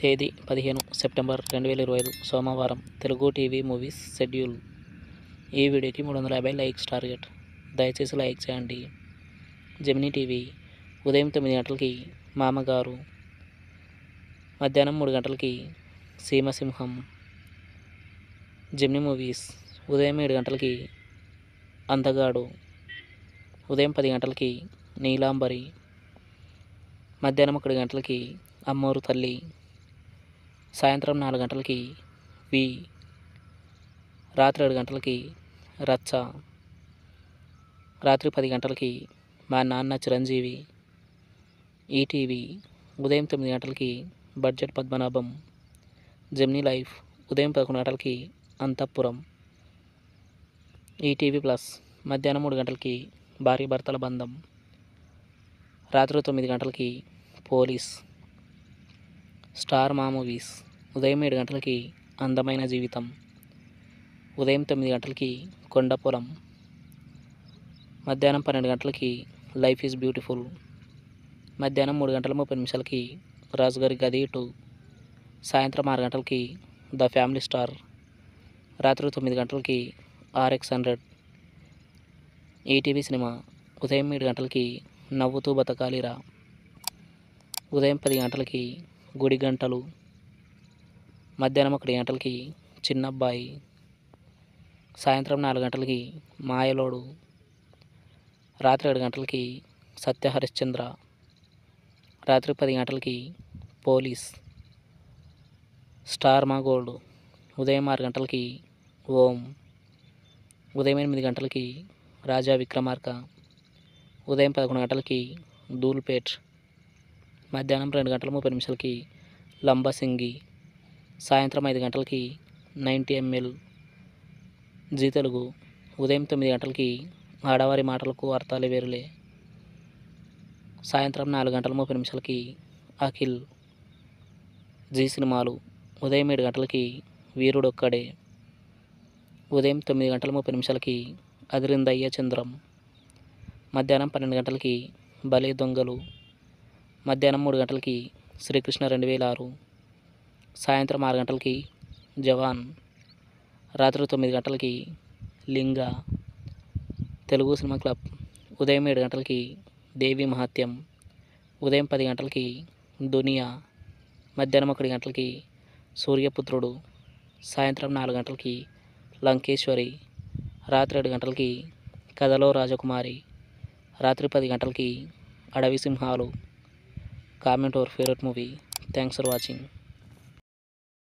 తేదీ 15 సెప్టెంబర్ 2025 సోమవారం. Telugu TV movies schedule. ఈ వీడియోకి 350 లైక్స్ టార్గెట్. దయచేసి లైక్ చేయండి. జెమినీ టీవీ ఉదయం 9 గంటలకి మామగారు, మధ్యాహ్నం 3 గంటలకి సీమసింహం. జెమినీ మూవీస్ ఉదయం 7 గంటలకి అందగాడు, ఉదయం 10 గంటలకి నీలాంబరి, మధ్యాహ్నం 1 గంటలకి అమ్మోరు తల్లి, సాయంత్రం 4 గంటలకి వి, రాత్రి 7 గంటలకి రచ్చ, రాత్రి 10 గంటలకి మా నాన్న చిరంజీవి. ఈటీవీ ఉదయం 9 గంటలకి బడ్జెట్ పద్మనాభం. జెమినీ లైఫ్ ఉదయం 11 గంటలకి అంతఃపురం. ఈటీవీ ప్లస్ మధ్యాహ్నం 3 గంటలకి భార్యాభర్తల బంధం, రాత్రి 9 గంటలకి పోలీస్. స్టార్ మా మూవీస్ ఉదయం 7 గంటలకి అందమైన జీవితం, ఉదయం 9 గంటలకి కొండపొలం, మధ్యాహ్నం 12 గంటలకి లైఫ్ ఈజ్ బ్యూటిఫుల్, మధ్యాహ్నం 3 గంటల 30 నిమిషాలకి రాజుగారి గది 2, సాయంత్రం 6 గంటలకి ద ఫ్యామిలీ స్టార్, రాత్రి 9 గంటలకి RX100. ఈటీవీ సినిమా ఉదయం 7 గంటలకి నవ్వుతూ బతకాలిరా, ఉదయం 10 గంటలకి గుడి గంటలు, మధ్యాహ్నం 1 గంటలకి చిన్నబ్బాయి, సాయంత్రం 4 గంటలకి మాయలోడు, రాత్రి 7 గంటలకి సత్య హరిశ్చంద్ర, రాత్రి 10 గంటలకి పోలీస్. స్టార్ మా గోల్డ్ ఉదయం 6 గంటలకి ఓం, ఉదయం 8 గంటలకి రాజా విక్రమార్క, ఉదయం 11 గంటలకి ధూల్పేట్, మధ్యాహ్నం 2 గంటల 30 నిమిషాలకి లంబసింగి, సాయంత్రం 5 గంటలకి 90ml. జీ తెలుగు ఉదయం 9 గంటలకి ఆడవారి మాటలకు అర్థాలు వేరులే, సాయంత్రం 4 గంటల 30 నిమిషాలకి అఖిల్. జీ సినిమాలు ఉదయం 7 గంటలకి వీరుడొక్కడే, ఉదయం 9 గంటల 30 నిమిషాలకి అదిరిందయ్య చంద్రం, మధ్యాహ్నం 12 గంటలకి భలే దొంగలు, మధ్యాహ్నం 3 గంటలకి శ్రీకృష్ణ 2006, సాయంత్రం 6 గంటలకి జవాన్, రాత్రి 9 గంటలకి లింగ. తెలుగు సినిమా క్లబ్ ఉదయం 7 గంటలకి దేవి మహత్యం, ఉదయం 10 గంటలకి దునియా, మధ్యాహ్నం 1 గంటలకి సూర్యపుత్రుడు, సాయంత్రం 4 గంటలకి లంకేశ్వరి, రాత్రి 7 గంటలకి కథలో రాజకుమారి, రాత్రి 10 గంటలకి అడవి సింహాలు. Comment your favourite movie. Thanks for watching.